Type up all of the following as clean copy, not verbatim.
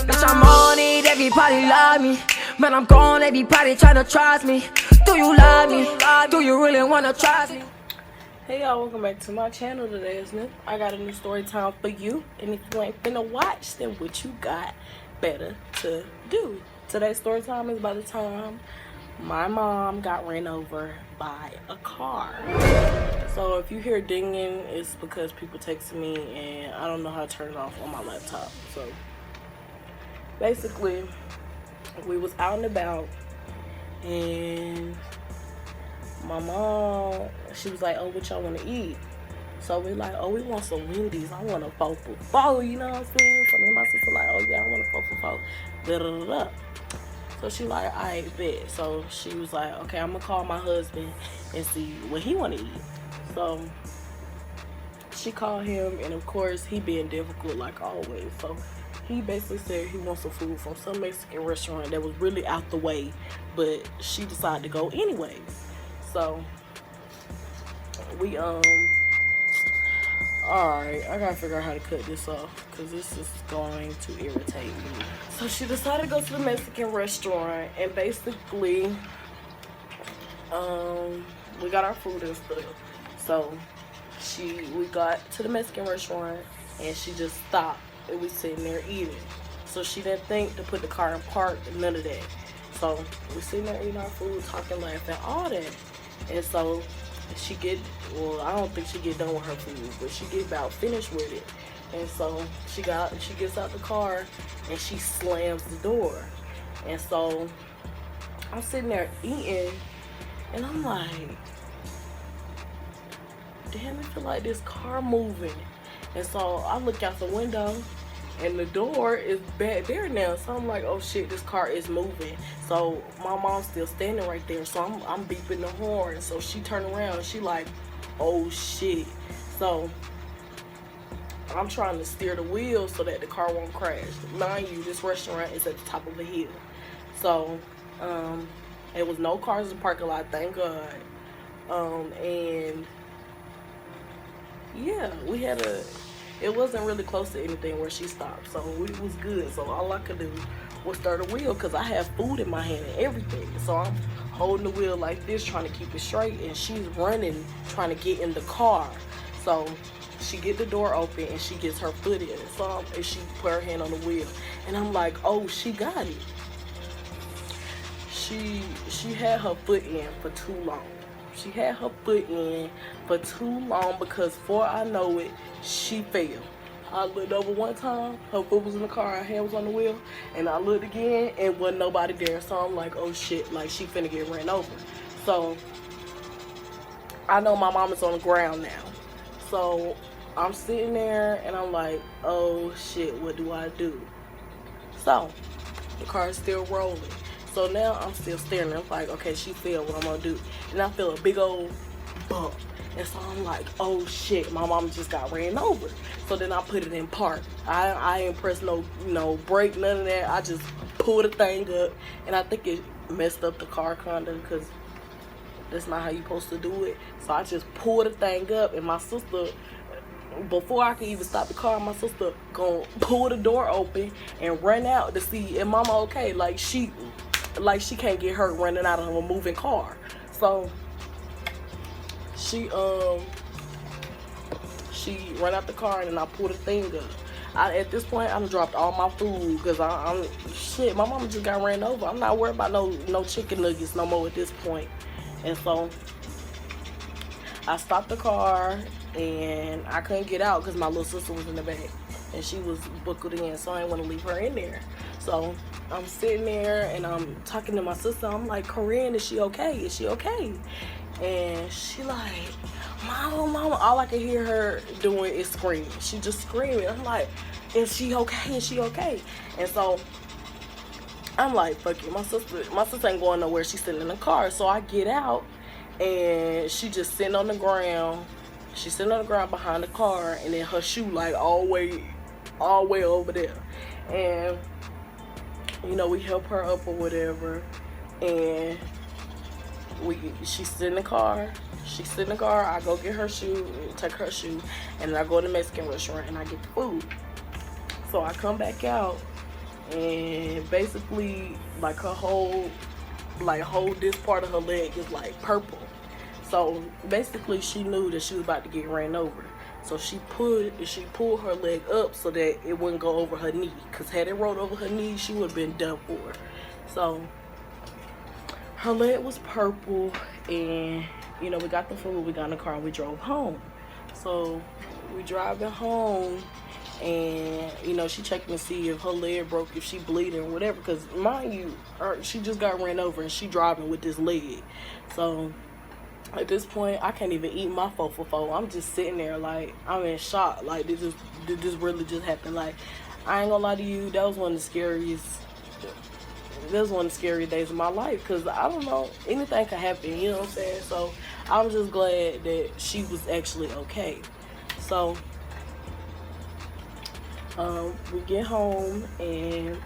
Bitch, I'm on it, everybody love me. Man, I'm gone, everybody tryna trust me. Do you love me? Do you really wanna trust me? Hey y'all, welcome back to my channel today, isn't it? I got a new story time for you, and if you ain't finna watch, then what you got better to do? Today's story time is about the time my mom got ran over by a car. So if you hear dinging, it's because people texting me and I don't know how to turn it off on my laptop. So basically, we was out and about, and my mom, she was like, oh, what y'all want to eat? So we like, oh, we want some Wendy's. I want a 4 for 4, you know what I'm saying? So me and my sister like, oh yeah, I want a 4 for 4. Da-da-da-da. So she like, all right, bet. So she was like, okay, I'm gonna call my husband and see what he want to eat. So she called him, and of course he being difficult like always. So he basically said he wants some food from some Mexican restaurant that was really out the way, but she decided to go anyways. So we alright, I gotta figure out how to cut this off because this is going to irritate me. So she decided to go to the Mexican restaurant, and basically we got our food and stuff. So we got to the Mexican restaurant, and she just stopped, and we sitting there eating. So she didn't think to put the car in park, none of that. So we sitting there eating our food, talking, laughing, all that. And so she I don't think she get done with her food, but she get about finished with it. And so she gets out the car and she slams the door. And so I'm sitting there eating, and I'm like, damn, I feel like this car moving. And so I look out the window, and the door is back there now. So I'm like, oh shit, this car is moving. So my mom's still standing right there. So I'm beeping the horn. So she turned around and she like, oh shit. So I'm trying to steer the wheel so that the car won't crash. Mind you, this restaurant is at the top of a hill. So there was no cars in the parking lot, thank God. And yeah, it wasn't really close to anything where she stopped, so it was good. So all I could do was stir the wheel because I have food in my hand and everything. So I'm holding the wheel like this, trying to keep it straight, and she's running, trying to get in the car. So she get the door open and she gets her foot in. So and she put her hand on the wheel, and I'm like, oh, she got it. She had her foot in for too long. She had her foot in for too long because before I know it, she fell. I looked over one time, her foot was in the car, her hand was on the wheel, and I looked again and wasn't nobody there. So I'm like, oh shit, like she finna get ran over. So I know my mom is on the ground now. So I'm sitting there and I'm like, oh shit, what do I do? So the car is still rolling. So now I'm still staring. I'm like, okay, she fell, what I'm gonna do? And I feel a big old bump. And so I'm like, oh shit, my mom just got ran over. So then I put it in park. I ain't press no brake, none of that. I just pulled the thing up, and I think it messed up the car kinda, because that's not how you supposed to do it. So I just pulled the thing up, and my sister, before I could even stop the car, my sister gonna pull the door open and run out to see if mama okay. Like she can't get hurt running out of a moving car. So she ran out the car, and then I pulled the thing up. At this point, I done dropped all my food because I'm shit. My mama just got ran over. I'm not worried about no chicken nuggets no more at this point. And so I stopped the car, and I couldn't get out because my little sister was in the back, and she was buckled in, so I didn't want to leave her in there. So I'm sitting there and I'm talking to my sister. I'm like, Corinne, is she okay? Is she okay? And she like, mama. All I can hear her doing is screaming. She just screaming. I'm like, is she okay? Is she okay? And so I'm like, fuck it. My sister ain't going nowhere. She's sitting in the car. So I get out, and she just sitting on the ground. She's sitting on the ground behind the car, and then her shoe like all the way over there. And we help her up or whatever, and she sit in the car. I go get her shoe, take her shoe, and then I go to the Mexican restaurant and I get the food. So I come back out, and basically like her whole this part of her leg is like purple. So basically she knew that she was about to get ran over. So she pulled her leg up so that it wouldn't go over her knee. Cause had it rolled over her knee, she would have been done for. So her leg was purple, and you know, we got the food, we got in the car, and we drove home. So we driving home, and you know, she checking to see if her leg broke, if she bleeding or whatever. Cause mind you, she just got ran over and she driving with this leg. So at this point, I can't even eat my 4 for 4. I'm just sitting there like I'm in shock. Like this really just happened. Like I ain't gonna lie to you, that was one of the scariest. That was one of the scariest days of my life, because I don't know, anything could happen, you know what I'm saying? So I'm just glad that she was actually okay. So we get home, and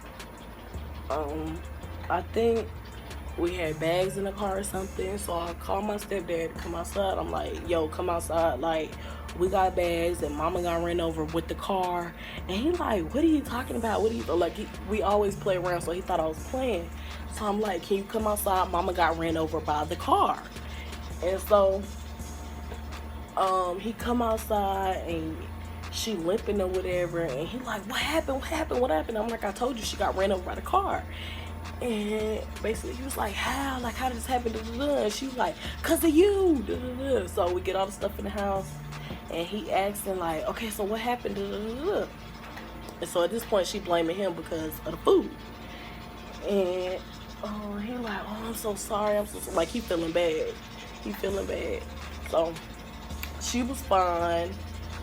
I think we had bags in the car or something. So I called my stepdad to come outside. I'm like, yo, come outside, like we got bags and mama got ran over with the car. And he like, what are you talking about? What are you, like, we always play around, so he thought I was playing. So I'm like, can you come outside? Mama got ran over by the car. And so he come outside, and she limping or whatever, and he like, what happened? I'm like, I told you she got ran over by the car. And basically he was like, how did this happen? And she was like, cause of you. So we get all the stuff in the house, and he asking like, okay, so what happened? And so at this point she blaming him because of the food. And he like, oh, I'm so sorry. Like, he feeling bad. So she was fine.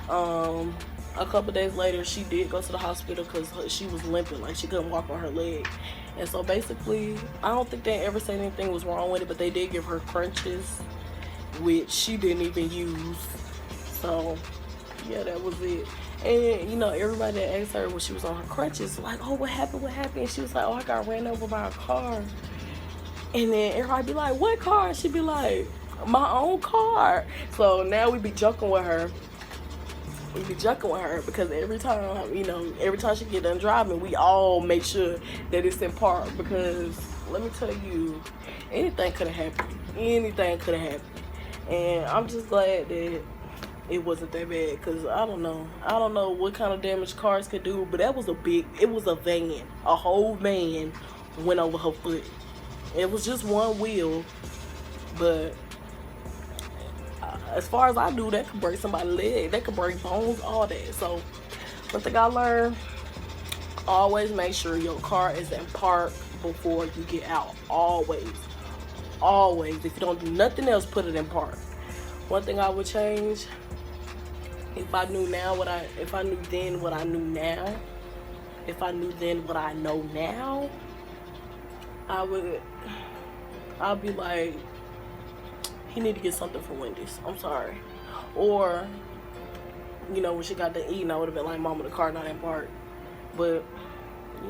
A couple days later, she did go to the hospital because she was limping, like she couldn't walk on her leg. And so basically, I don't think they ever said anything was wrong with it, but they did give her crutches, which she didn't even use. So yeah, that was it. And you know, everybody that asked her when she was on her crutches, like, oh, what happened? And she was like, oh, I got ran over by a car. And then everybody be like, what car? And she'd be like, my own car. So now we be joking with her. Because every time she get done driving, we all make sure that it's in park, because let me tell you, anything could have happened. And I'm just glad that it wasn't that bad, because I don't know what kind of damage cars could do, but it was a van, a whole van went over her foot. It was just one wheel, but as far as I knew, that could break somebody's leg. That could break bones, all that. So one thing I learned, always make sure your car is in park before you get out. Always. If you don't do nothing else, put it in park. One thing I would change, if I knew then what I know now, I'd be like, he need to get something from Wendy's. I'm sorry. Or, you know, when she got to eating, I would have been like, Mama, the car not in park. But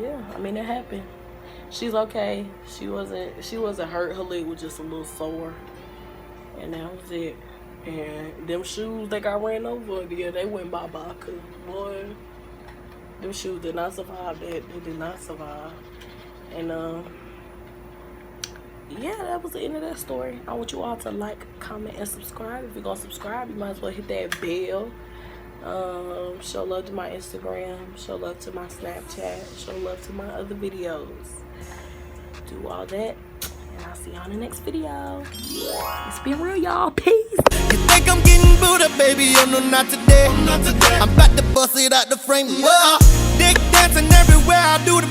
yeah, I mean, it happened. She's okay. She wasn't hurt. Her leg was just a little sore, and that was it. And them shoes that got ran over, yeah, they went bye-bye. Cause boy, them shoes did not survive that. They did not survive. And yeah, that was the end of that story. I want you all to like, comment, and subscribe. If you're gonna subscribe, you might as well hit that bell. Show love to my Instagram, show love to my Snapchat, show love to my other videos. Do all that, and I'll see y'all in the next video. It's been real, y'all. Peace. You think I'm getting booed up, baby? Oh no, not today. I'm about to bust it out the frame. Whoa. Dick dancing everywhere I do the